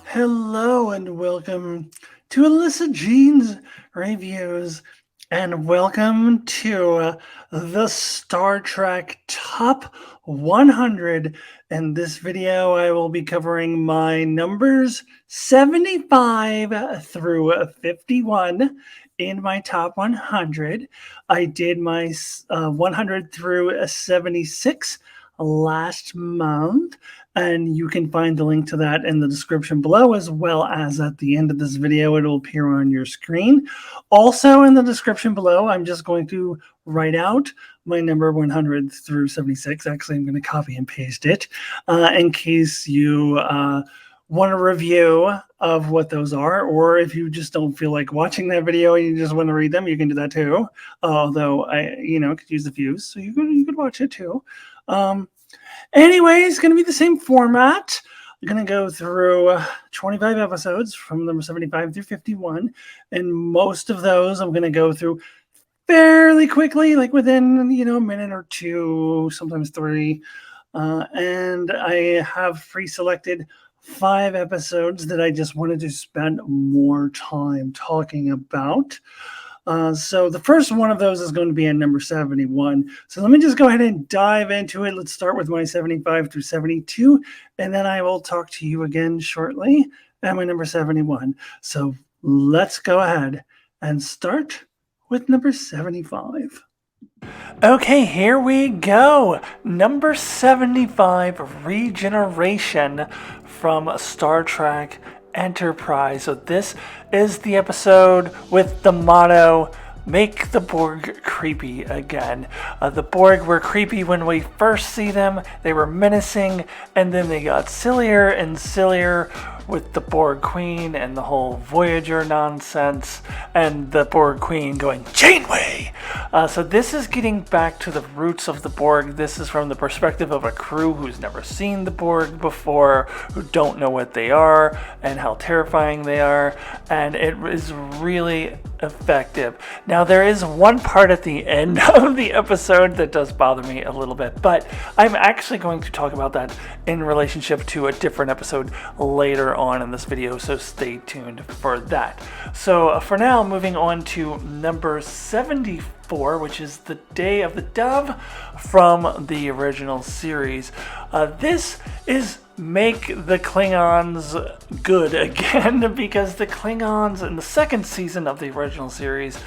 Hello and welcome to Alyssa Jean's Reviews, and welcome to the Star Trek Top 100. In this video, I will be covering my numbers 75 through 51 in my top 100. I did my 100 through 76 last month, and you can find the link to that in the description below, as well as at the end of this video. It will appear on your screen. Also in the description below, I'm just going to write out my number 100 through 76. Actually, I'm going to copy and paste it in case you want a review of what those are, or if you just don't feel like watching that video and you just want to read them, you can do that too. Although I, could use the views, so you could watch it too. Anyway, it's going to be the same format. I'm going to go through 25 episodes from number 75 through 51, and most of those I'm going to go through fairly quickly, like within, a minute or two, sometimes three. And I have pre-selected 5 episodes that I just wanted to spend more time talking about. So the first one of those is going to be at number 71. So let me just go ahead and dive into it. Let's start with my 75 through 72, and then I will talk to you again shortly at my number 71. So let's go ahead and start with number 75. Okay, here we go. Number 75, Regeneration from Star Trek Enterprise. So this is the episode with the motto, "Make the Borg creepy again." The Borg were creepy when we first see them. They were menacing, and then they got sillier and sillier with the Borg Queen and the whole Voyager nonsense, and the Borg Queen going, "Janeway!" So this is getting back to the roots of the Borg. This is from the perspective of a crew who's never seen the Borg before, who don't know what they are and how terrifying they are, and it is really effective. Now, there is one part at the end of the episode that does bother me a little bit, but I'm actually going to talk about that in relationship to a different episode later on in this video, so stay tuned for that. So for now, moving on to number 74, which is The Day of the Dove from the original series. This is make the Klingons good again, because the Klingons in the second season of the original series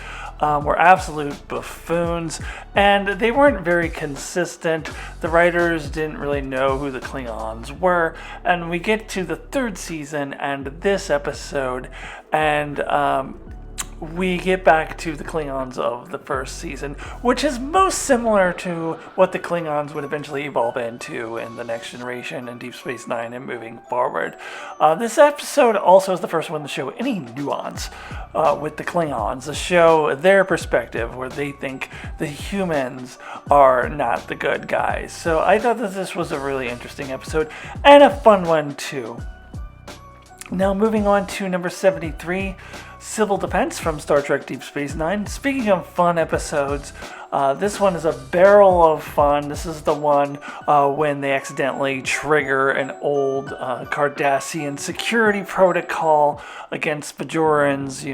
were absolute buffoons, and they weren't very consistent. The writers didn't really know who the Klingons were, and we get to the third season and this episode, and we get back to the Klingons of the first season, which is most similar to what the Klingons would eventually evolve into in The Next Generation and Deep Space Nine and moving forward. This episode also is the first one to show any nuance with the Klingons, to show their perspective, where they think the humans are not the good guys. So I thought that this was a really interesting episode, and a fun one too. Now moving on to number 73, Civil Defense from Star Trek Deep Space Nine. Speaking of fun episodes, this one is a barrel of fun. This is the one when they accidentally trigger an old Cardassian security protocol against Bajorans,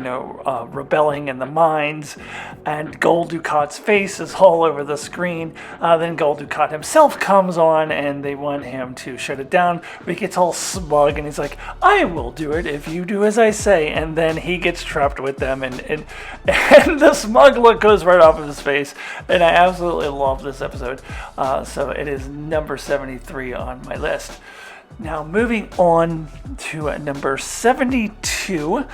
rebelling in the mines, and Gul Dukat's face is all over the screen. Then Gul Dukat himself comes on, and they want him to shut it down, but he gets all smug, and he's like, "I will do it if you do as I say," and then he gets trapped with them, and the smug look goes right off of his face, and I absolutely love this episode. So it is number 73 on my list. Now moving on to number 72,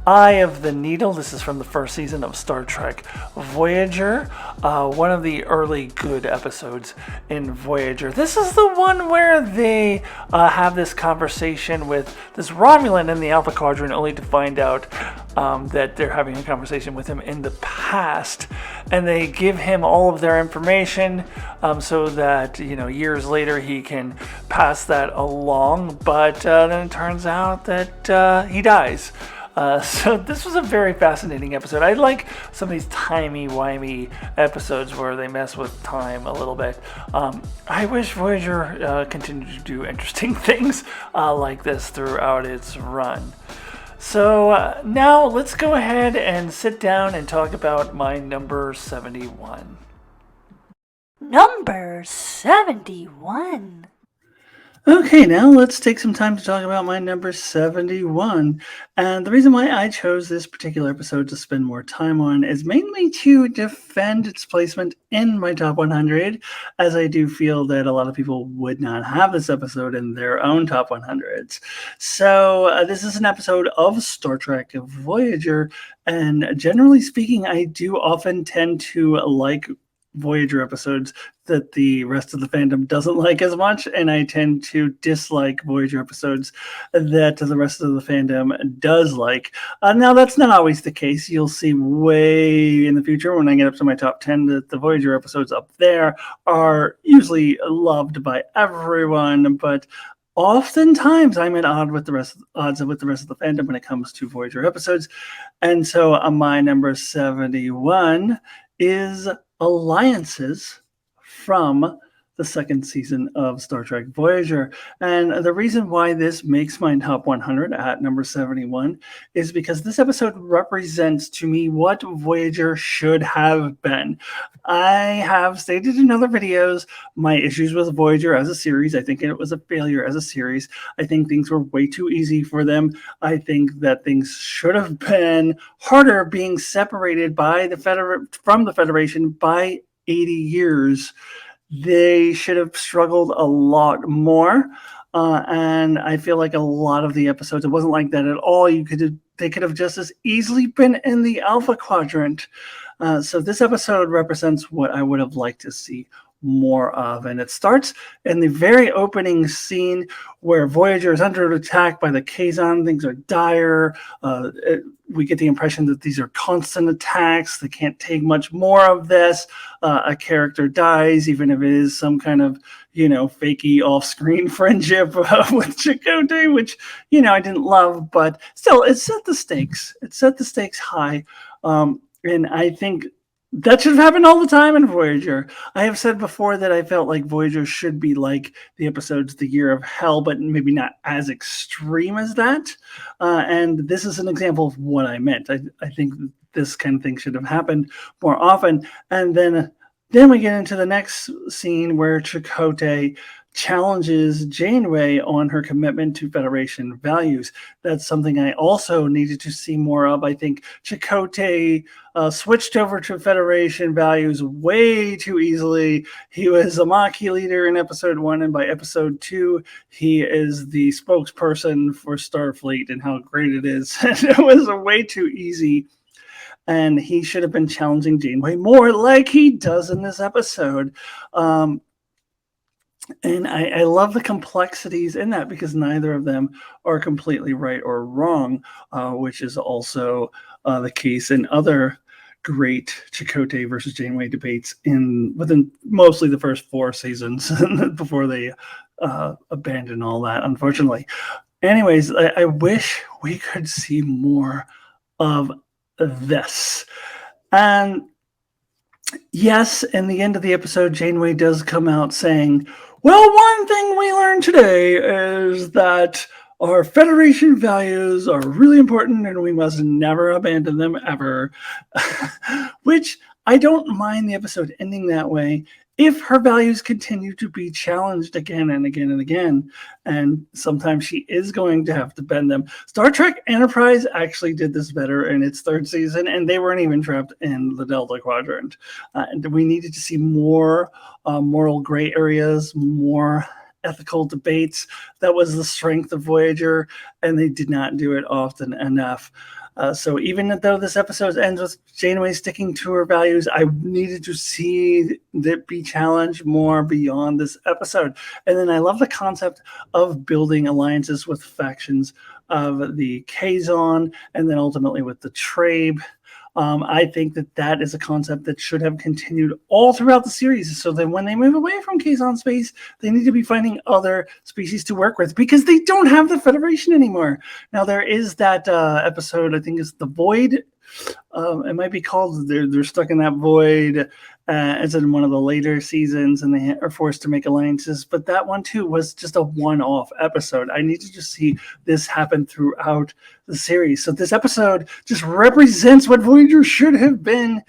Eye of the Needle. This is from the first season of Star Trek Voyager, one of the early good episodes in Voyager. This is the one where they have this conversation with this Romulan in the Alpha Quadrant, only to find out that they're having a conversation with him in the past, and they give him all of their information so that years later he can pass that along, but then it turns out that he dies. So this was a very fascinating episode. I like some of these timey-wimey episodes where they mess with time a little bit. I wish Voyager continued to do interesting things like this throughout its run. So now let's go ahead and sit down and talk about my number 71. Number 71. Okay, now let's take some time to talk about my number 71. And the reason why I chose this particular episode to spend more time on is mainly to defend its placement in my top 100, as I do feel that a lot of people would not have this episode in their own top 100s. So, this is an episode of Star Trek Voyager, and generally speaking, I do often tend to like Voyager episodes that the rest of the fandom doesn't like as much, and I tend to dislike Voyager episodes that the rest of the fandom does like. Now, that's not always the case. You'll see way in the future when I get up to my top 10 that the Voyager episodes up there are usually loved by everyone, but oftentimes I'm at odds with the rest of the fandom when it comes to Voyager episodes. And so my number 71 is Alliances from the second season of Star Trek Voyager. And the reason why this makes my top 100 at number 71 is because this episode represents to me what Voyager should have been. I have stated in other videos my issues with Voyager as a series. I think it was a failure as a series. I think things were way too easy for them. I think that things should have been harder, being separated by from the Federation by 80 years. They should have struggled a lot more. And I feel like a lot of the episodes, it wasn't like that at all. They could have just as easily been in the Alpha Quadrant. So this episode represents what I would have liked to see more of. And it starts in the very opening scene where Voyager is under attack by the Kazon. Things are dire. We get the impression that these are constant attacks. They can't take much more of this. A character dies, even if it is some kind of, fakey off-screen friendship with Chakotay, which, I didn't love, but still, it set the stakes. It set the stakes high. And I think that should have happened all the time in Voyager. I have said before that I felt like Voyager should be like the episodes The Year of Hell, but maybe not as extreme as that. And this is an example of what I meant. I think this kind of thing should have happened more often. And then we get into the next scene where Chakotay challenges Janeway on her commitment to Federation values. That's something I also needed to see more of. I think Chakotay switched over to Federation values way too easily. He was a Maquis leader in episode 1, and by episode 2, he is the spokesperson for Starfleet and how great it is. It was way too easy. And he should have been challenging Janeway more like he does in this episode. And I love the complexities in that because neither of them are completely right or wrong, which is also the case in other great Chakotay versus Janeway debates within mostly the first 4 seasons before they abandon all that, unfortunately. Anyways, I wish we could see more of this. And yes, in the end of the episode, Janeway does come out saying, well, one thing we learned today is that our Federation values are really important and we must never abandon them ever. Which I don't mind the episode ending that way if her values continue to be challenged again and again and again. And sometimes she is going to have to bend them. Star Trek Enterprise actually did this better in its 3rd season, and they weren't even trapped in the Delta Quadrant. And we needed to see more moral gray areas, more ethical debates. That was the strength of Voyager, and they did not do it often enough. So even though this episode ends with Janeway sticking to her values, I needed to see that be challenged more beyond this episode. And then I love the concept of building alliances with factions of the Kazon, and then ultimately with the Trabe. I think that is a concept that should have continued all throughout the series, so that when they move away from Kazon space, they need to be finding other species to work with, because they don't have the Federation anymore. Now, there is that episode, I think it's The Void. It might be called they're stuck in that void, as in one of the later seasons, and they are forced to make alliances. But that one too was just a one-off episode. I need to just see this happen throughout the series. So this episode just represents what Voyager should have been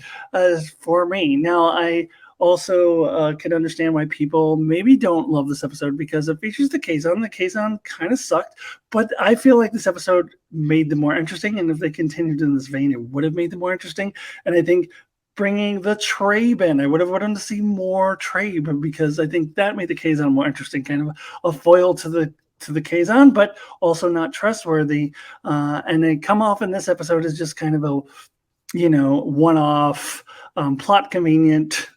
for me. Now, I also can understand why people maybe don't love this episode, because it features the Kazon. The Kazon kind of sucked, but I feel like this episode made them more interesting, and if they continued in this vein, it would have made them more interesting. And I think bringing the Trabe in, I would have wanted to see more Trabe, because I think that made the Kazon more interesting, kind of a foil to the Kazon, but also not trustworthy. And they come off in this episode as just kind of a, one-off, plot convenient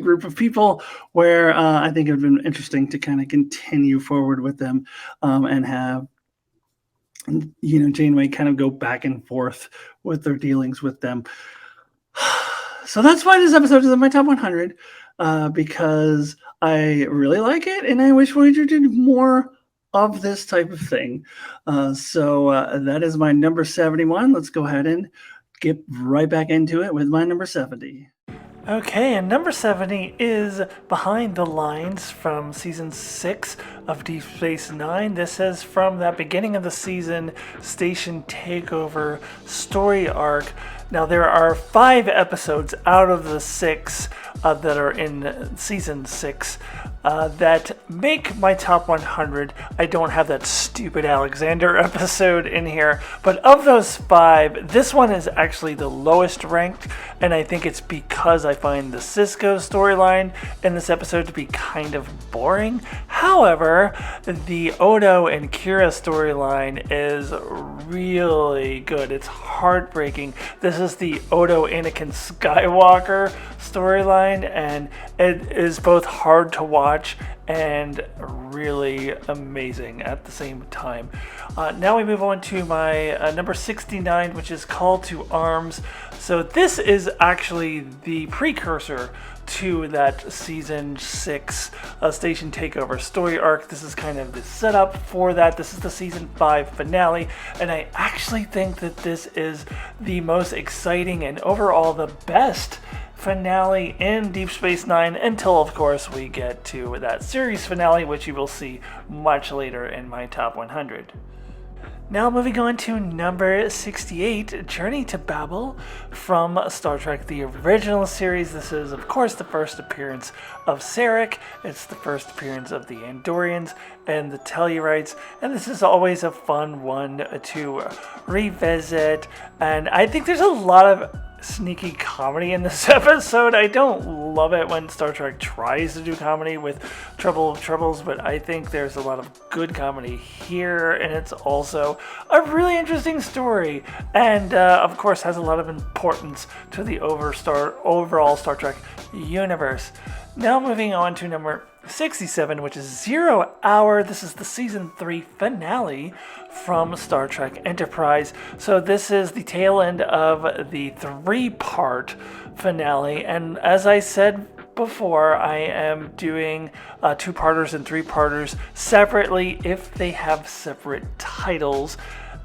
group of people, where I think it would have been interesting to kind of continue forward with them, and have Janeway kind of go back and forth with their dealings with them. So that's why this episode is in my top 100, because I really like it, and I wish Voyager did more of this type of thing. So that is my number 71. Let's go ahead and get right back into it with my number 70. Okay, and number 70 is Behind the Lines from Season 6 of Deep Space Nine. This is from that beginning of the season station takeover story arc. Now, there are 5 episodes out of the 6 that are in Season 6 that make my top 100. I don't have that stupid Alexander episode in here, but of those 5, this one is actually the lowest ranked, and I think it's because I find the Cisco storyline in this episode to be kind of boring. However, the Odo and Kira storyline is really good. It's heartbreaking. This is the Odo Anakin Skywalker storyline, and it is both hard to watch and really amazing at the same time. Now we move on to my number 69, which is Call to Arms. So this is actually the precursor to that Season 6 Station Takeover story arc. This is kind of the setup for that. This is the Season 5 finale, and I actually think that this is the most exciting and overall the best finale in Deep Space Nine, until of course we get to that series finale, which you will see much later in my top 100. Now moving on to number 68, Journey to Babel from Star Trek the original series. This is of course the first appearance of Sarek. It's the first appearance of the Andorians and the Tellurites, and this is always a fun one to revisit, and I think there's a lot of sneaky comedy in this episode. I don't love it when Star Trek tries to do comedy with Trouble of Troubles, but I think there's a lot of good comedy here, and it's also a really interesting story, and of course has a lot of importance to the overall Star Trek universe. Now moving on to number 67, which is 0 Hour. This is the Season 3 finale from Star Trek Enterprise. So this is the tail end of the 3-part finale, and as I said before, I am doing 2-parters and 3-parters separately if they have separate titles,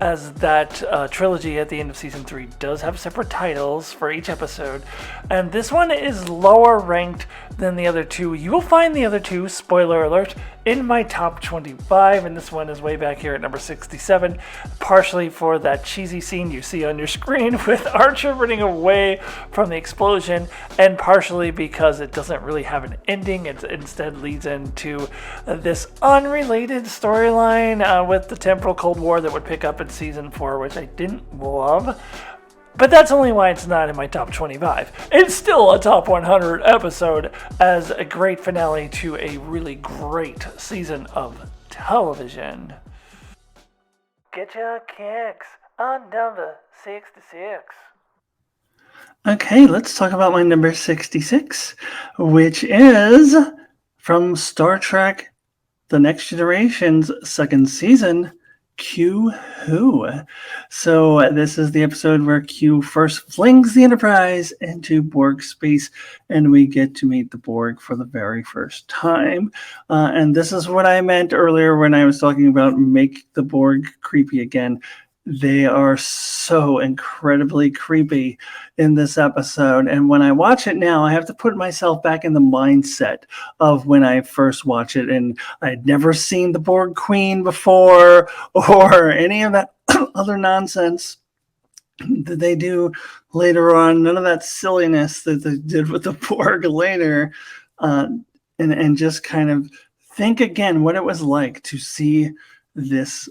as that trilogy at the end of Season 3 does have separate titles for each episode. And this one is lower ranked than the other 2. You will find the other 2, spoiler alert, in my top 25, and this one is way back here at number 67, partially for that cheesy scene you see on your screen with Archer running away from the explosion, and partially because it doesn't really have an ending. It instead leads into this unrelated storyline with the temporal Cold War that would pick up in Season 4, which I didn't love. But that's only why it's not in my top 25. It's still a top 100 episode as a great finale to a really great season of television. Get your kicks on number 66. Okay, let's talk about my number 66, which is from Star Trek The Next Generation's second season, Q who? So this is the episode where Q first flings the Enterprise into Borg space, and we get to meet the Borg for the very first time. And this is what I meant earlier when I was talking about make the Borg creepy again. They are so incredibly creepy in this episode. And when I watch it now, I have to put myself back in the mindset of when I first watched it. And I'd never seen the Borg Queen before or any of that other nonsense that they do later on. None of that silliness that they did with the Borg later. And just kind of think again what it was like to see this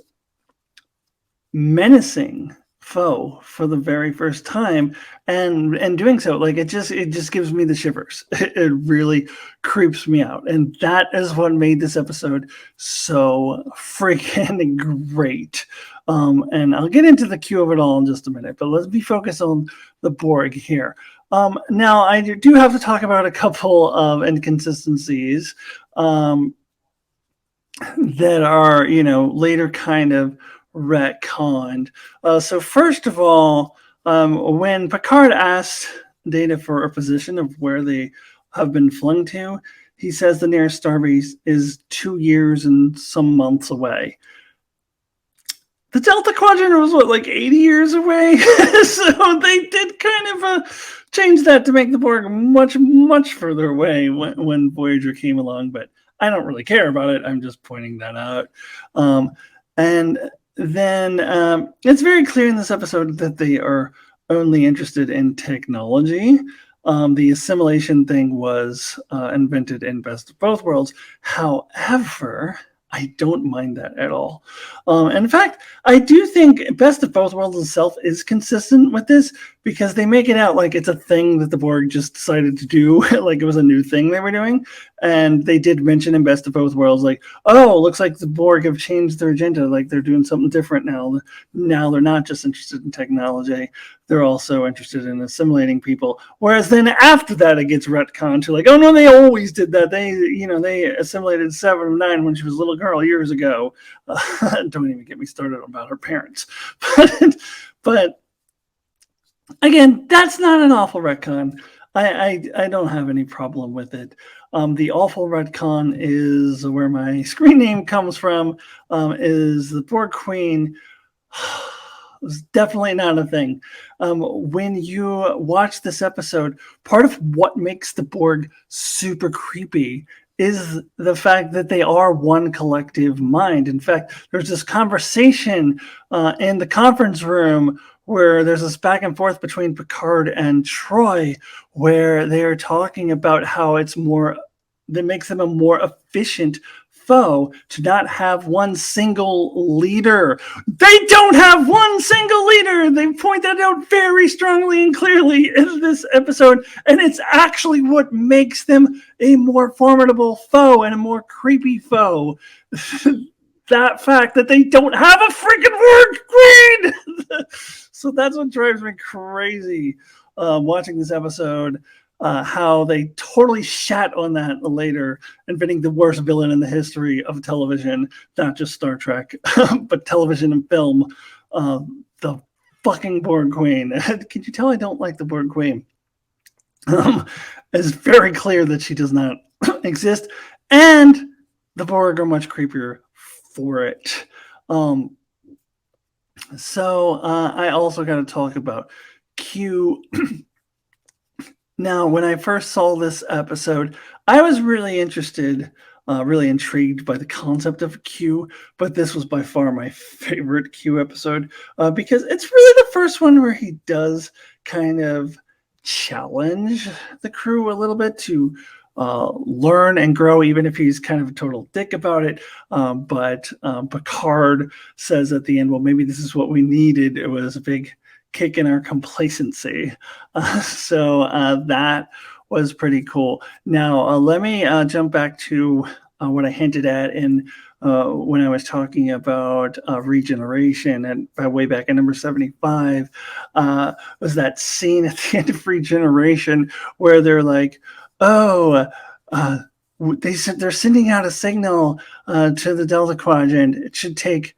menacing foe for the very first time, and doing so, like, it just gives me the shivers. It really creeps me out, and that is what made this episode so freaking great. And I'll get into the Q of it all in just a minute, but let's be focused on the Borg here. Now I do have to talk about a couple of inconsistencies that are, later kind of retconned. So first of all, when Picard asked Data for a position of where they have been flung to, he says the nearest starbase is 2 years and some months away. The Delta Quadrant was like 80 years away? So they did kind of change that to make the Borg much, much further away when Voyager came along, but I don't really care about it. I'm just pointing that out. And then it's very clear in this episode that they are only interested in technology. The assimilation thing was invented in Best of Both Worlds. However, I don't mind that at all. And in fact, I do think Best of Both Worlds itself is consistent with this, because they make it out like it's a thing that the Borg just decided to do, like it was a new thing they were doing. And they did mention in Best of Both Worlds, like, oh, looks like the Borg have changed their agenda, like they're doing something different now. Now they're not just interested in technology, they're also interested in assimilating people. Whereas then after that, it gets retconned to like, oh no, they always did that. They assimilated 7 of 9 when she was a little girl years ago. Don't even get me started about her parents. But again, that's not an awful retcon. I don't have any problem with it. The awful retcon is where my screen name comes from, is the Borg Queen. It's definitely not a thing. When you watch this episode, part of what makes the Borg super creepy is the fact that they are one collective mind. In fact, there's this conversation in the conference room where there's this back and forth between Picard and Troy, where they are talking about how that makes them a more efficient foe to not have one single leader. They don't have one single leader. They point that out very strongly and clearly in this episode, and it's actually what makes them a more formidable foe and a more creepy foe. That fact that they don't have a freaking Borg Queen. So that's what drives me crazy watching this episode. How they totally shat on that later, inventing the worst villain in the history of television, not just Star Trek, but television and film, the fucking Borg Queen. Can you tell I don't like the Borg Queen? It's very clear that she does not exist, and the Borg are much creepier for it. So I also got to talk about Q. Now, when I first saw this episode, I was really interested, really intrigued by the concept of Q, but this was by far my favorite Q episode because it's really the first one where he does kind of challenge the crew a little bit to learn and grow, even if he's kind of a total dick about it. But Picard says at the end, well, maybe this is what we needed. It was a big kick in our complacency. So that was pretty cool. Now, let me jump back to what I hinted at in when I was talking about regeneration, and way back in number 75 was that scene at the end of regeneration where they're like, oh, they're sending out a signal to the Delta Quadrant. It should take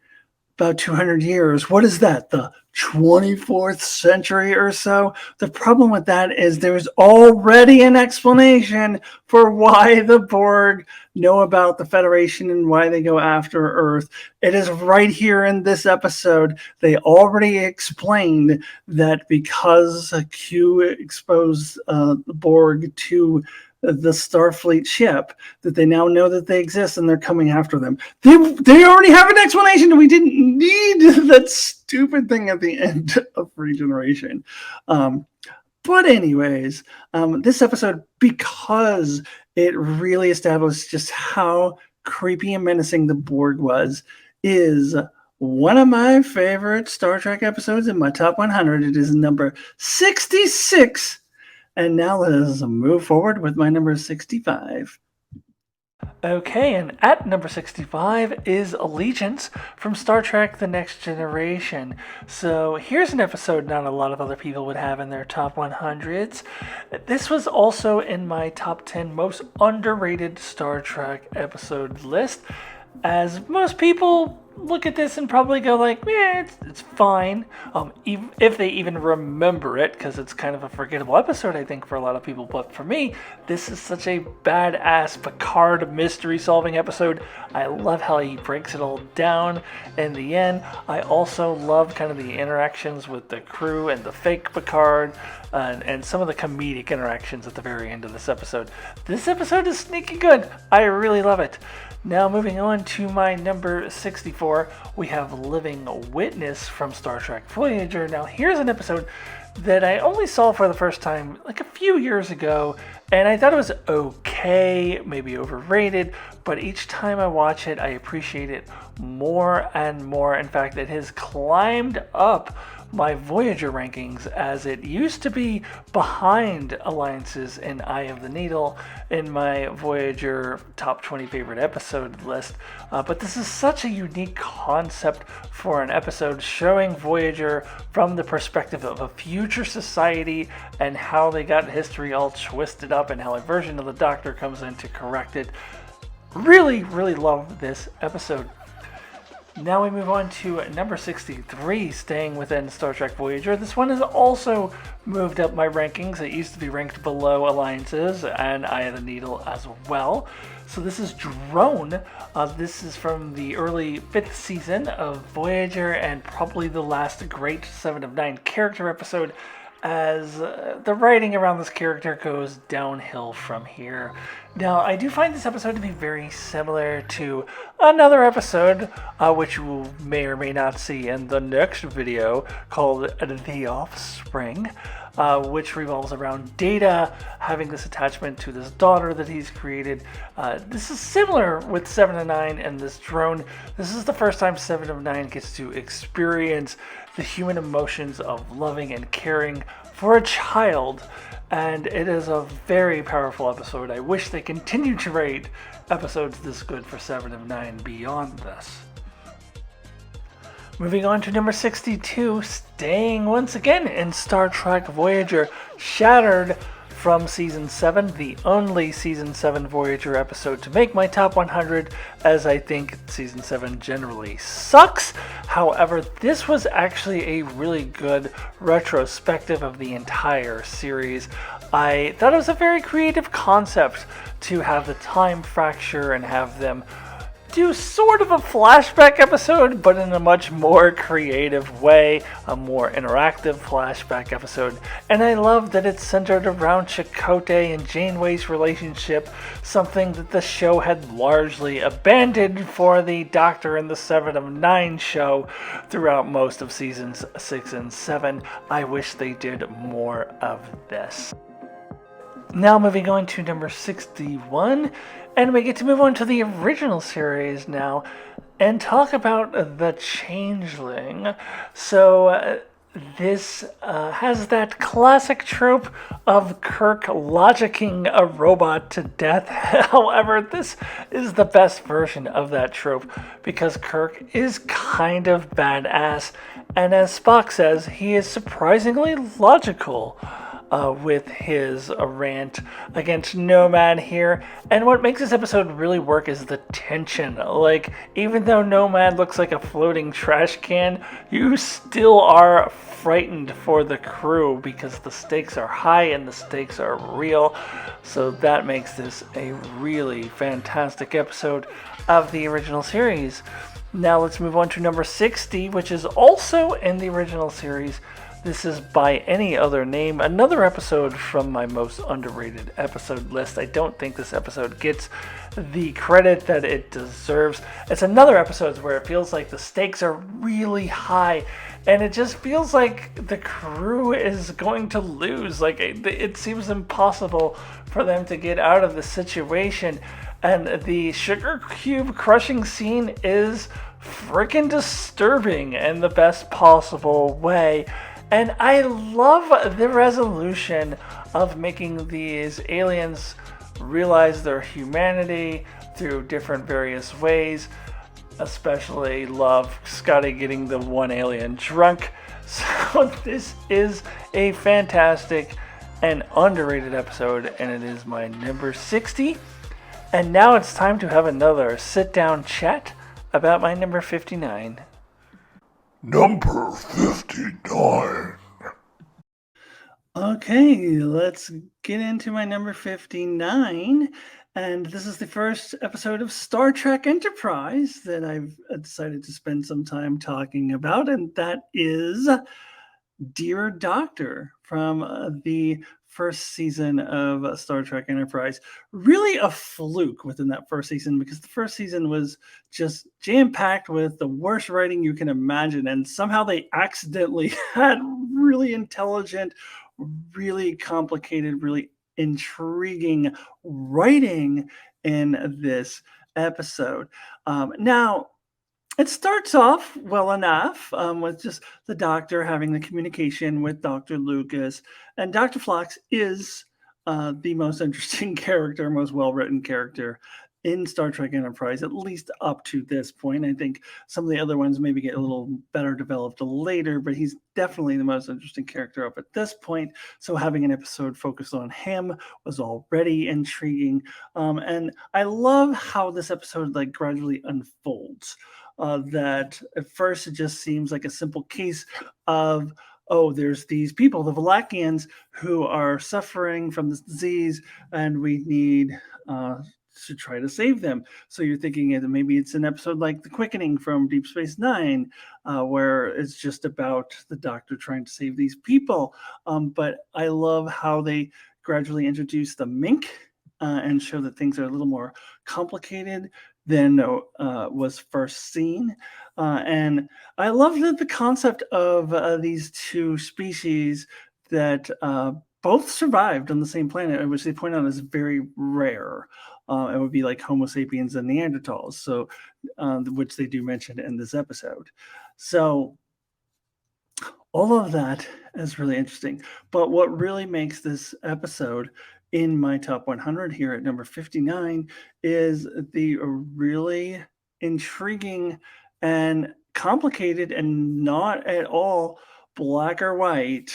about 200 years. What is that? The 24th century or so? The problem with that is there's already an explanation for why the Borg know about the Federation and why they go after Earth. It is right here in this episode. They already explained that because Q exposed the Borg to the Starfleet ship, that they now know that they exist and they're coming after them. They already have an explanation. We didn't need that stupid thing at the end of Regeneration. But anyways, this episode, because it really established just how creepy and menacing the Borg was, is one of my favorite Star Trek episodes in my top 100. It is number 66. And now let us move forward with my number 65. Okay, and at number 65 is Allegiance from Star Trek The Next Generation. So here's an episode not a lot of other people would have in their top 100s. This was also in my top 10 most underrated Star Trek episode list, as most people look at this and probably go like, it's fine, if they even remember it, because it's kind of a forgettable episode, I think, for a lot of people. But for me, this is such a badass Picard mystery-solving episode. I love how he breaks it all down in the end. I also love kind of the interactions with the crew and the fake Picard, and some of the comedic interactions at the very end of this episode. This episode is sneaky good. I really love it. Now moving on to my number 64, we have Living Witness from Star Trek Voyager. Now here's an episode that I only saw for the first time like a few years ago, and I thought it was okay, maybe overrated, but each time I watch it, I appreciate it more and more. In fact, it has climbed up my Voyager rankings, as it used to be behind Alliances and Eye of the Needle in my Voyager top 20 favorite episode list. But this is such a unique concept for an episode, showing Voyager from the perspective of a future society and how they got history all twisted up and how a version of the Doctor comes in to correct it. Really, really love this episode. Now we move on to number 63, staying within Star Trek Voyager. This one has also moved up my rankings. It used to be ranked below Alliances and Eye of the Needle as well. So this is Drone. This is from the early 5th season of Voyager, and probably the last great 7 of 9 character episode, as the writing around this character goes downhill from here. Now, I do find this episode to be very similar to another episode, which you may or may not see in the next video, called The Offspring, which revolves around Data having this attachment to this daughter that he's created. This is similar with 7 of 9 and this Drone. This is the first time 7 of 9 gets to experience the human emotions of loving and caring for a child, and it is a very powerful episode. I wish they continued to rate episodes this good for 7 of 9 beyond this. Moving on to number 62, staying once again in Star Trek Voyager, Shattered from Season 7, the only Season 7 Voyager episode to make my top 100, as I think Season 7 generally sucks. However, this was actually a really good retrospective of the entire series. I thought it was a very creative concept to have the time fracture and have them do sort of a flashback episode, but in a much more creative way, a more interactive flashback episode. And I love that it's centered around Chakotay and Janeway's relationship, something that the show had largely abandoned for the Doctor and the 7 of 9 show throughout most of seasons 6 and 7. I wish they did more of this. Now moving on to number 61, and we get to move on to the original series now and talk about the Changeling. So this has that classic trope of Kirk logicking a robot to death. However, this is the best version of that trope because Kirk is kind of badass, and as Spock says, he is surprisingly logical. with his rant against Nomad here. And what makes this episode really work is the tension. Like, even though Nomad looks like a floating trash can, you still are frightened for the crew because the stakes are high and the stakes are real. So that makes this a really fantastic episode of the original series. Now let's move on to number 60, which is also in the original series. This is By Any Other Name, another episode from my most underrated episode list. I don't think this episode gets the credit that it deserves. It's another episode where it feels like the stakes are really high, and it just feels like the crew is going to lose. Like, it seems impossible for them to get out of the situation. And the sugar cube crushing scene is freaking disturbing in the best possible way. And I love the resolution of making these aliens realize their humanity through different various ways. Especially love Scotty getting the one alien drunk. So this is a fantastic and underrated episode, and it is my number 60. And now it's time to have another sit-down chat about my number 59. Number 59. Okay, let's get into my number 59. And this is the first episode of Star Trek Enterprise that I've decided to spend some time talking about. And that is Dear Doctor from the first season of Star Trek Enterprise. Really a fluke within that first season, because the first season was just jam-packed with the worst writing you can imagine, and somehow they accidentally had really intelligent, really complicated, really intriguing writing in this episode. Now, it starts off well enough with just the Doctor having the communication with Dr. Lucas. And Dr. Phlox is the most interesting character, most well-written character in Star Trek Enterprise, at least up to this point. I think some of the other ones maybe get a little better developed later, but he's definitely the most interesting character up at this point. So having an episode focused on him was already intriguing. And I love how this episode like gradually unfolds. That at first it just seems like a simple case of, oh, there's these people, the Valakians, who are suffering from this disease, and we need to try to save them. So you're thinking that maybe it's an episode like The Quickening from Deep Space Nine, where it's just about the Doctor trying to save these people. But I love how they gradually introduce the Mink and show that things are a little more complicated than was first seen. And I love the concept of these two species that both survived on the same planet, which they point out is very rare. It would be like Homo sapiens and Neanderthals, so which they do mention in this episode. So all of that is really interesting. But what really makes this episode in my top 100 here at number 59 is the really intriguing and complicated and not at all black or white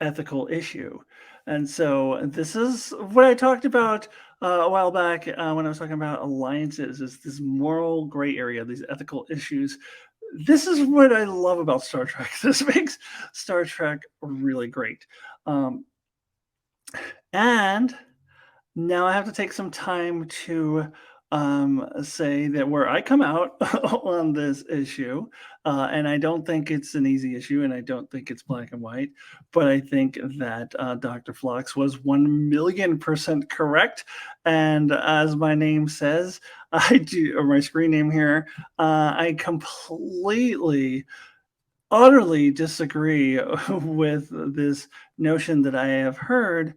ethical issue. And so this is what I talked about a while back when I was talking about alliances, is this moral gray area, these ethical issues. This is what I love about Star Trek. This makes Star Trek really great. And now I have to take some time to say that where I come out on this issue, and I don't think it's an easy issue, and I don't think it's black and white, but I think that Dr. Phlox was 1,000,000% correct. And as my name says, I do, or my screen name here, I completely utterly disagree with this notion that I have heard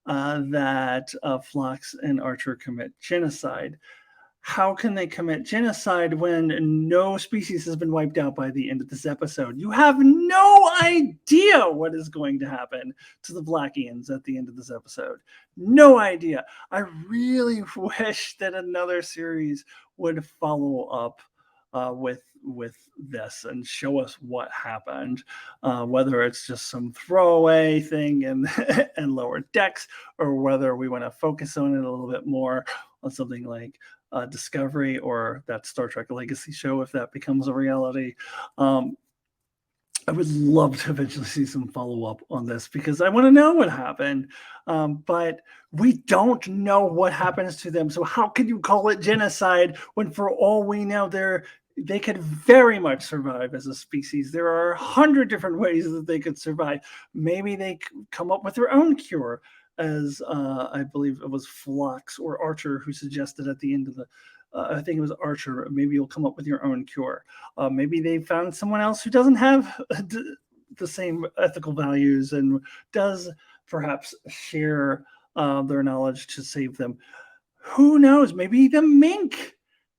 that Phlox and Archer commit genocide. How can they commit genocide when no species has been wiped out by the end of this episode? You have no idea what is going to happen to the Blackians at the end of this episode. No idea. I really wish that another series would follow up with this and show us what happened, whether it's just some throwaway thing and and lower decks, or whether we want to focus on it a little bit more on something like Discovery or that Star Trek Legacy show if that becomes a reality. I would love to eventually see some follow up on this because I want to know what happened. But we don't know what happens to them. So how can you call it genocide when, for all we know, they could very much survive as a species? There are 100 different ways that they could survive. Maybe they come up with their own cure, as I believe it was Phlox or Archer who suggested at the end of the. I think it was Archer. Maybe you'll come up with your own cure. Maybe they found someone else who doesn't have the same ethical values and does perhaps share their knowledge to save them. Who knows? Maybe the mink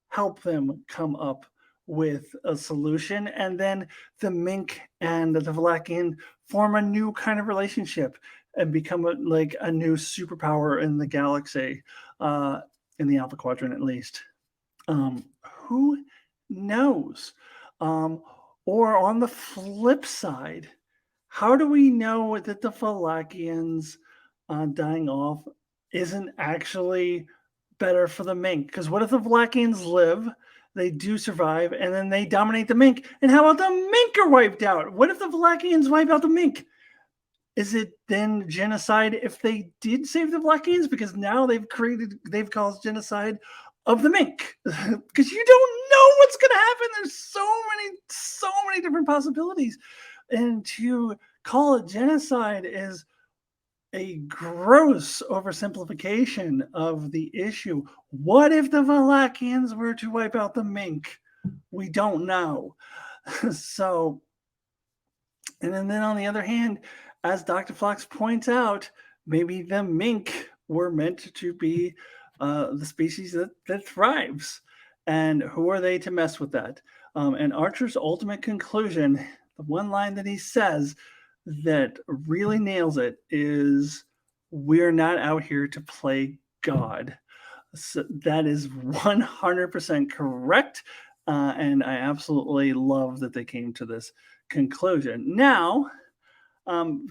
help them come up with a solution, and then the mink and the Valakian form a new kind of relationship and become like a new superpower in the galaxy, in the Alpha Quadrant at least. Who knows? Or on the flip side, how do we know that the Valakians dying off isn't actually better for the mink? Because what if the Valakians live, they do survive, and then they dominate the mink? And how about the mink are wiped out? What if the Valakians wipe out the mink? Is it then genocide if they did save the Valakians? Because now they've caused genocide of the mink, because you don't know what's going to happen. There's so many different possibilities, and to call it genocide is a gross oversimplification of the issue. What if the Valakians were to wipe out the mink? We don't know. So, and then on the other hand, as Dr. Phlox points out, maybe the mink were meant to be the species that thrives. And who are they to mess with that? And Archer's ultimate conclusion, the one line that he says that really nails it, is, we're not out here to play God. So that is 100% correct. And I absolutely love that they came to this conclusion. Now,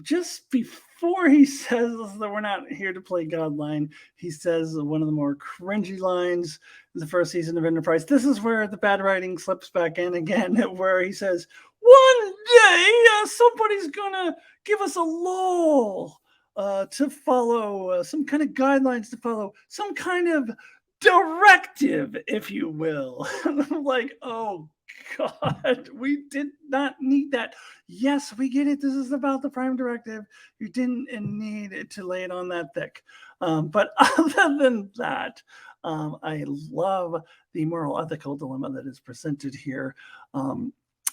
just before he says that we're not here to play God line, he says one of the more cringy lines in the first season of Enterprise. This is where the bad writing slips back in again, where he says, one day somebody's gonna give us a law to follow, some kind of guidelines to follow, some kind of directive, if you will. I'm like, oh God, we did not need that. Yes, we get it. This is about the Prime Directive. You didn't need it to lay it on that thick. But other than that, I love the moral ethical dilemma that is presented here.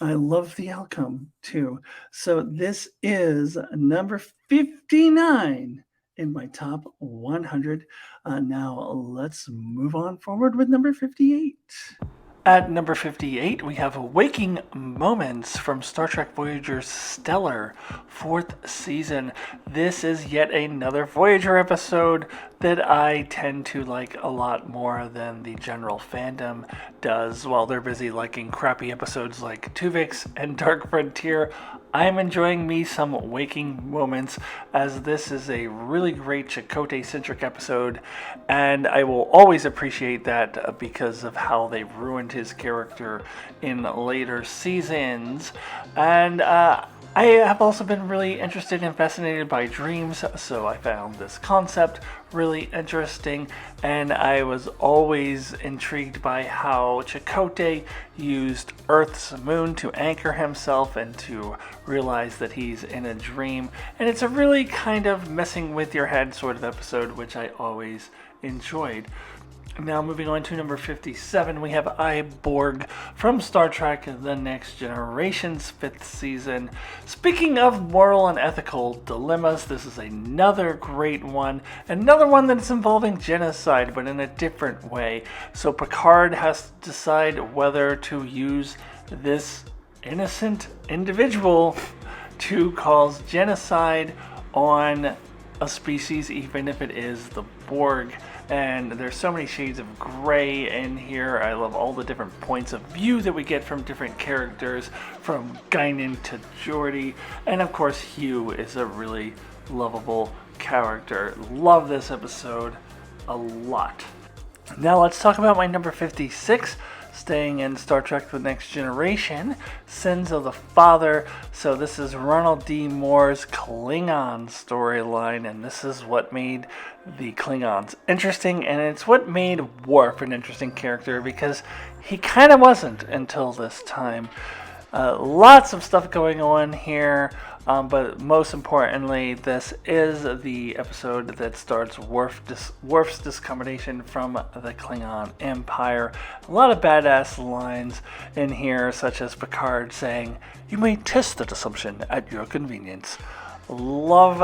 I love the outcome too. So this is number 59 in my top 100. Now let's move on forward with number 58. At number 58, we have Waking Moments from Star Trek Voyager's Stellar, 4th season. This is yet another Voyager episode that I tend to like a lot more than the general fandom does. While they're busy liking crappy episodes like Tuvix and Dark Frontier, I'm enjoying me some Waking Moments, as this is a really great Chakotay-centric episode, and I will always appreciate that because of how they ruined his character in later seasons. And I have also been really interested and fascinated by dreams, so I found this concept really interesting, and I was always intrigued by how Chakotay used Earth's moon to anchor himself and to realize that he's in a dream. And it's a really kind of messing with your head sort of episode, which I always enjoyed. Now moving on to number 57, we have BORG from Star Trek The Next Generation's 5th season. Speaking of moral and ethical dilemmas, this is another great one. Another one that's involving genocide, but in a different way. So Picard has to decide whether to use this innocent individual to cause genocide on a species, even if it is the Borg. and there's so many shades of gray in here. I love all the different points of view that we get from different characters, from Guinan to Geordi, and of course Hugh is a really lovable character. Love this episode a lot. Now let's talk about my number 56, staying in Star Trek The Next Generation, Sins of the Father. So this is Ronald D. Moore's Klingon storyline, and this is what made the Klingons interesting, and it's what made Worf an interesting character, because he kind of wasn't until this time. Lots of stuff going on here, but most importantly, this is the episode that starts Worf's discombination from the Klingon Empire. A lot of badass lines in here, such as Picard saying, "You may test that assumption at your convenience." Love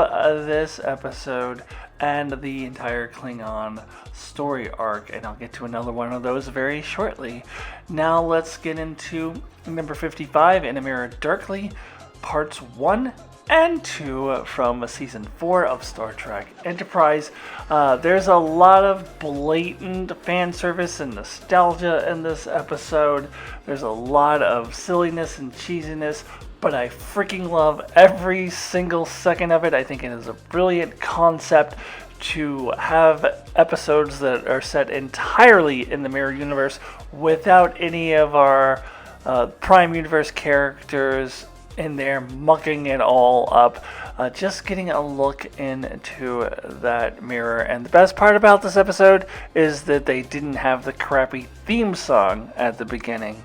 this episode and the entire Klingon story arc, and I'll get to another one of those very shortly. Now let's get into number 55, In a Mirror Darkly, parts 1 and 2 from season 4 of Star Trek Enterprise. There's a lot of blatant fan service and nostalgia in this episode. There's a lot of silliness and cheesiness, but I freaking love every single second of it. I think it is a brilliant concept to have episodes that are set entirely in the Mirror Universe without any of our Prime Universe characters in there mucking it all up. Just getting a look into that mirror. And the best part about this episode is that they didn't have the crappy theme song at the beginning.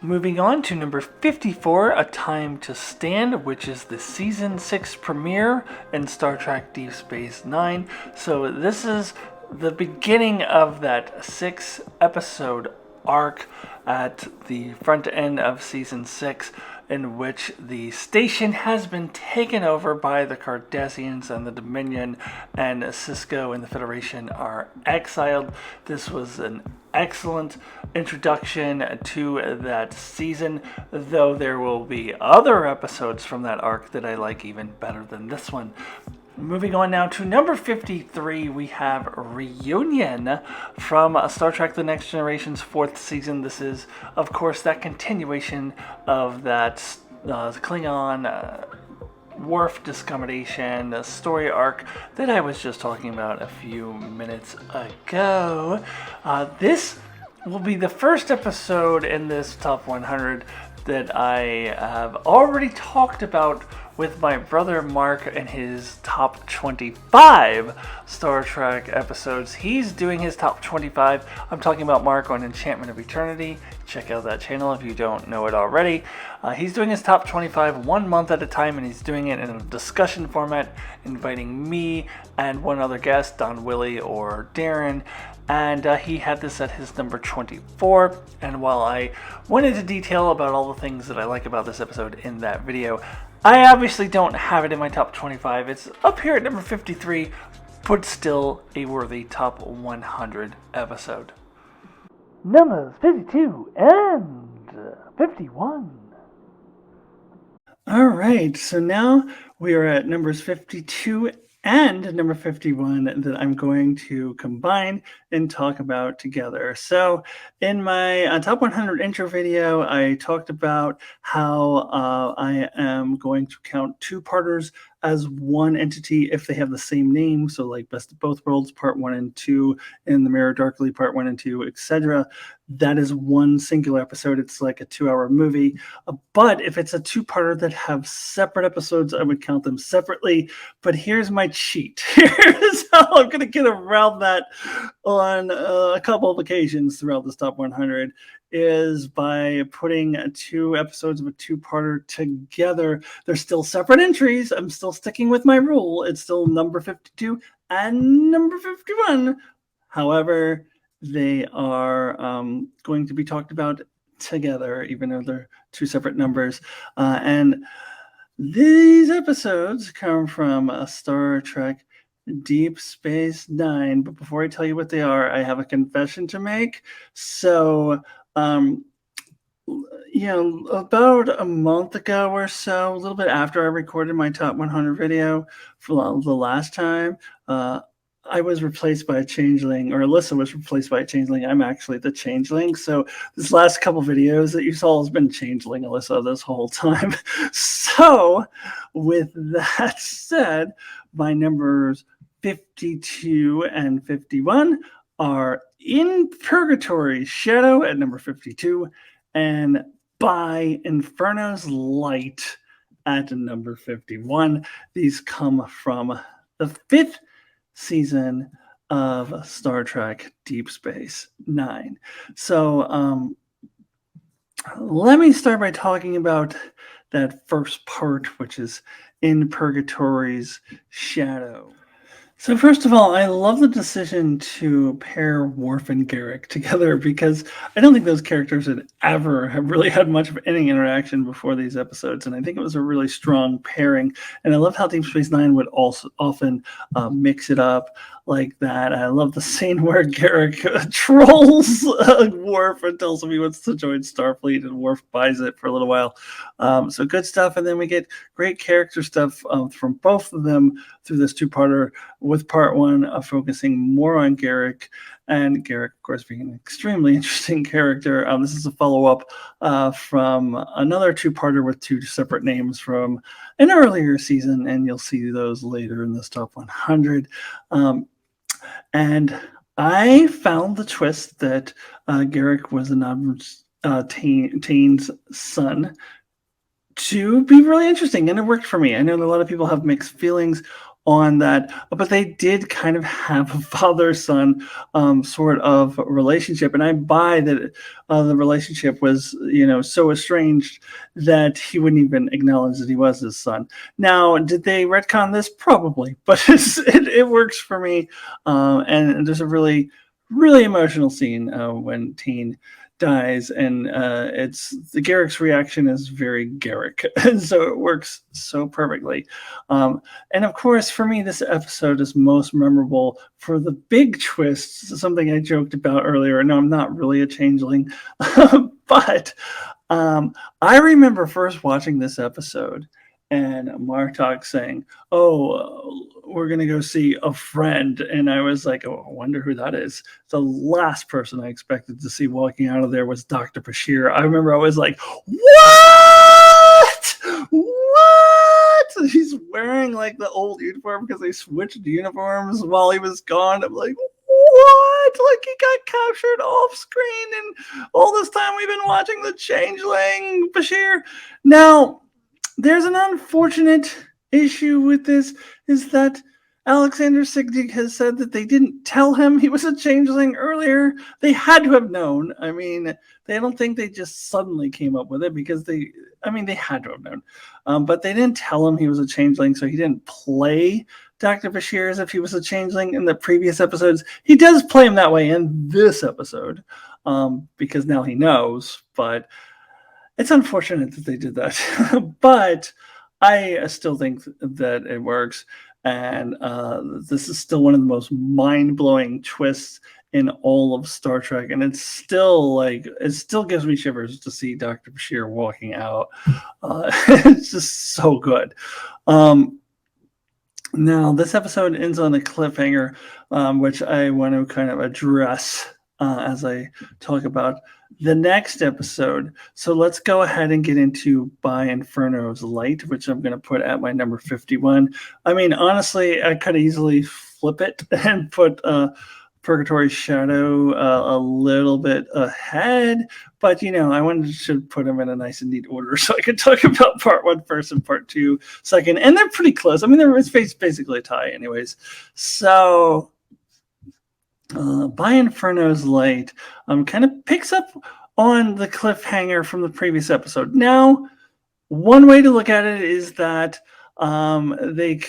Moving on to number 54, A Time to Stand, which is the season 6 premiere in Star Trek Deep Space Nine. So this is the beginning of that 6-episode arc at the front end of season 6, in which the station has been taken over by the Cardassians and the Dominion, and Cisco and the Federation are exiled. This was an excellent introduction to that season, though there will be other episodes from that arc that I like even better than this one. Moving on now to number 53, we have Reunion from Star Trek The Next Generation's 4th season. This is, of course, that continuation of that Klingon Worf discombination story arc that I was just talking about a few minutes ago. This will be the first episode in this top 100 that I have already talked about with my brother Mark and his top 25 Star Trek episodes. He's doing his top 25. I'm talking about Mark on Enchantment of Eternity. Check out that channel if you don't know it already. He's doing his top 25 1 month at a time, and he's doing it in a discussion format, inviting me and one other guest, Don Willie or Darren. And he had this at his number 24. And while I went into detail about all the things that I like about this episode in that video, I obviously don't have it in my top 25. It's up here at number 53, but still a worthy top 100 episode. Numbers 52 and 51. All right, so now we are at numbers 52 and number 51 that I'm going to combine and talk about together. So in my top 100 intro video, I talked about how I am going to count two-parters as one entity if they have the same name. So like Best of Both Worlds, part 1 and 2, In the Mirror Darkly, part 1 and 2, etc. That is one singular episode. It's like a 2-hour movie. But if it's a two-parter that have separate episodes, I would count them separately. But here's my cheat. Here's how I'm going to get around that on a couple of occasions throughout this top 100, is by putting 2 episodes of a two-parter together. They're still separate entries. I'm still sticking with my rule. It's still number 52 and number 51. However, they are going to be talked about together, even though they're 2 separate numbers. And these episodes come from Star Trek Deep Space Nine. But before I tell you what they are, I have a confession to make. So, about a month ago or so, a little bit after I recorded my top 100 video for the last time, I was replaced by a changeling, or Alyssa was replaced by a changeling. I'm actually the changeling. So this last couple videos that you saw has been changeling Alyssa this whole time. So with that said, my numbers 52 and 51 are In Purgatory's Shadow at number 52 and By Inferno's Light at number 51. These come from the 5th season of Star Trek Deep Space Nine. So let me start by talking about that first part, which is In Purgatory's Shadow. So first of all, I love the decision to pair Worf and Garrick together because I don't think those characters had ever have really had much of any interaction before these episodes, and I think it was a really strong pairing. And I love how Deep Space Nine would also often mix it up like that. I love the scene where Garrick trolls Worf and tells him he wants to join Starfleet, and Worf buys it for a little while. So good stuff, and then we get great character stuff from both of them through this two-parter, with part one focusing more on Garrick, and Garrick, of course, being an extremely interesting character. This is a follow-up from another two-parter with two separate names from an earlier season, and you'll see those later in this top 100. And I found the twist that Garrick was an Tane's son to be really interesting, and it worked for me. I know that a lot of people have mixed feelings on that, but they did kind of have a father-son sort of relationship, and I buy that the relationship was, so estranged that he wouldn't even acknowledge that he was his son. Now, did they retcon this? Probably, but it works for me, and there's a really, really emotional scene when Tane dies, and it's the Garrick's reaction is very Garrick, and so it works so perfectly. And of course, for me, this episode is most memorable for the big twists, something I joked about earlier. No, I'm not really a changeling, but I remember first watching this episode and Martok saying, "Oh, we're going to go see a friend." And I was like, "Oh, I wonder who that is." The last person I expected to see walking out of there was Dr. Bashir. I remember I was like, "What? What?" He's wearing like the old uniform because they switched uniforms while he was gone. I'm like, what? Like, he got captured off screen, and all this time we've been watching the changeling Bashir. Now, there's an unfortunate issue with this, is that Alexander Sigdig has said that they didn't tell him he was a changeling earlier. They had to have known. I mean, they don't think they just suddenly came up with it, because they had to have known. But they didn't tell him he was a changeling, so he didn't play Dr. Bashir as if he was a changeling in the previous episodes. He does play him that way in this episode, because now he knows, but it's unfortunate that they did that. But I still think that it works, and this is still one of the most mind-blowing twists in all of Star Trek, and it still gives me shivers to see Dr. Bashir walking out. It's just so good. Now, this episode ends on a cliffhanger, which I want to kind of address as I talk about the next episode. So let's go ahead and get into By Inferno's Light, which I'm going to put at my number 51. I mean, honestly, I could easily flip it and put Purgatory's Shadow a little bit ahead, but I wanted to put them in a nice and neat order so I could talk about part one first and part two second, and they're pretty close. I mean, it's basically a tie anyways. So By Inferno's Light kind of picks up on the cliffhanger from the previous episode. Now, one way to look at it is that they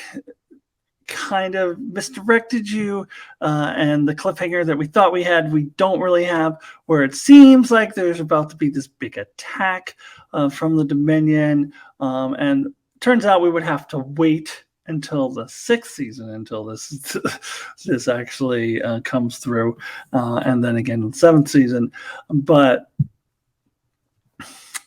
kind of misdirected you, and the cliffhanger that we thought we had, we don't really have, where it seems like there's about to be this big attack from the Dominion, and turns out we would have to wait until the 6th season until this actually comes through, and then again in the 7th season. But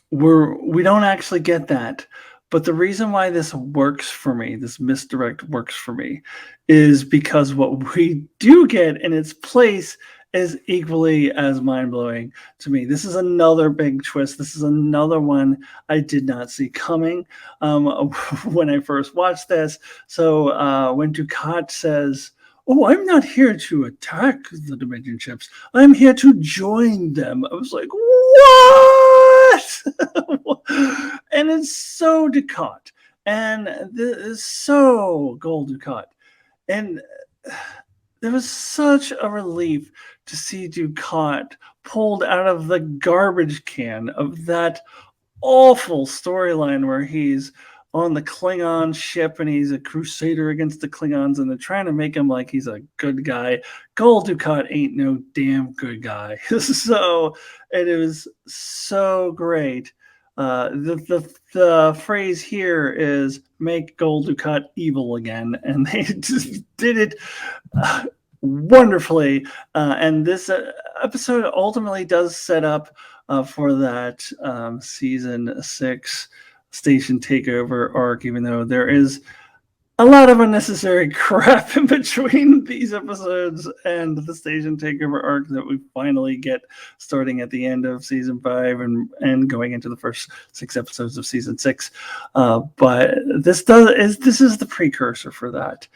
we don't actually get that. But the reason why this works for me, this misdirect works for me, is because what we do get in its place is equally as mind-blowing to me. This is another big twist. This is another one I did not see coming when I first watched this. So when Dukat says, "Oh, I'm not here to attack the Dominion ships. I'm here to join them," I was like, what? And it's so Dukat. And this is so Gold Dukat. And there was such a relief to see Dukat pulled out of the garbage can of that awful storyline where he's on the Klingon ship and he's a crusader against the Klingons and they're trying to make him like he's a good guy. Gul Dukat ain't no damn good guy. So it was so great. The phrase here is make Gul Dukat evil again, and they just did it wonderfully. And this episode ultimately does set up for that season 6 station takeover arc, even though there is a lot of unnecessary crap in between these episodes and the station takeover arc that we finally get starting at the end of season 5 and going into the first 6 episodes of season 6. But this is the precursor for that.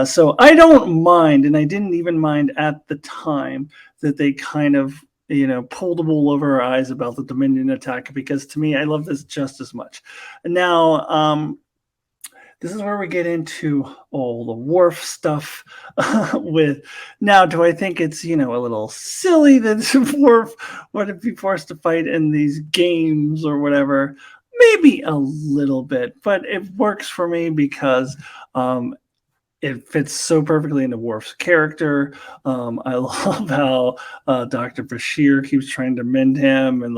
So I don't mind, and I didn't even mind at the time that they kind of pulled the wool over our eyes about the Dominion attack, because to me, I love this just as much. Now, this is where we get into all the Worf stuff with, now, do I think it's, a little silly that Worf would be forced to fight in these games or whatever? Maybe a little bit, but it works for me because it fits so perfectly into Worf's character. I love how Dr. Bashir keeps trying to mend him, and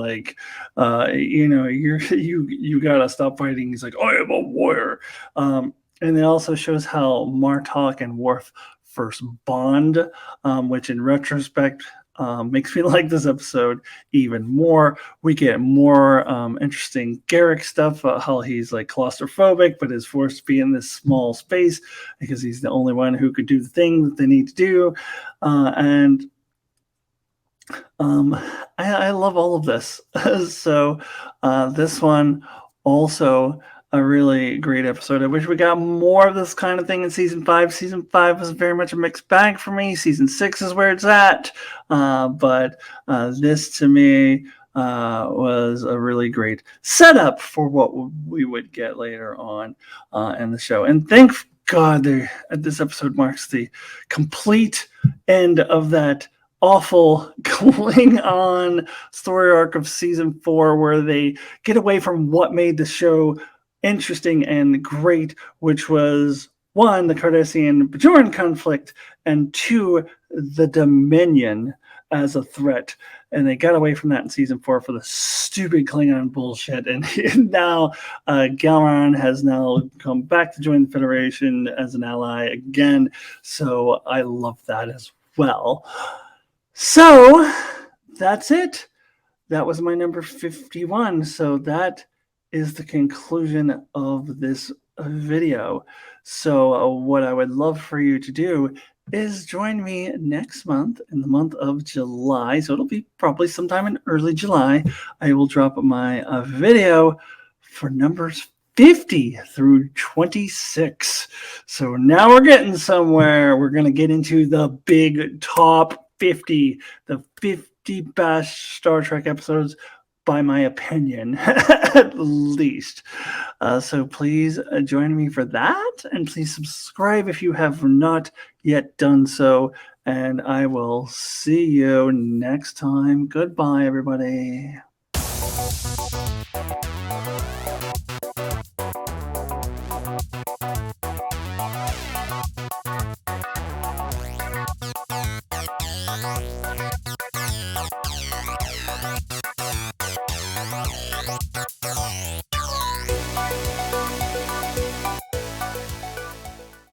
you gotta stop fighting. He's like, I am a warrior. And it also shows how Martok and Worf first bond, which in retrospect makes me like this episode even more. We get more interesting Garrick stuff, how he's like claustrophobic but is forced to be in this small space because he's the only one who could do the thing that they need to do. I love all of this. So this one also a really great episode. I wish we got more of this kind of thing in season 5. Season 5 was very much a mixed bag for me. Season 6 is where it's at. But this to me was a really great setup for what we would get later on in the show. And thank God this episode marks the complete end of that awful Klingon story arc of season 4, where they get away from what made the show interesting and great, which was 1, the Cardassian-Bajoran conflict, and 2, the Dominion as a threat. And they got away from that in season 4 for the stupid Klingon bullshit. And now Galran has now come back to join the Federation as an ally again. So I love that as well. So that's it. That was my number 51. So that is the conclusion of this video. So what I would love for you to do is join me next month, in the month of July. So it'll be probably sometime in early July. I will drop my video for numbers 50 through 26. So now we're getting somewhere. We're going to get into the big top 50, the 50 best Star Trek episodes, by my opinion, at least. So please join me for that, and please subscribe if you have not yet done so, and I will see you next time. Goodbye, everybody.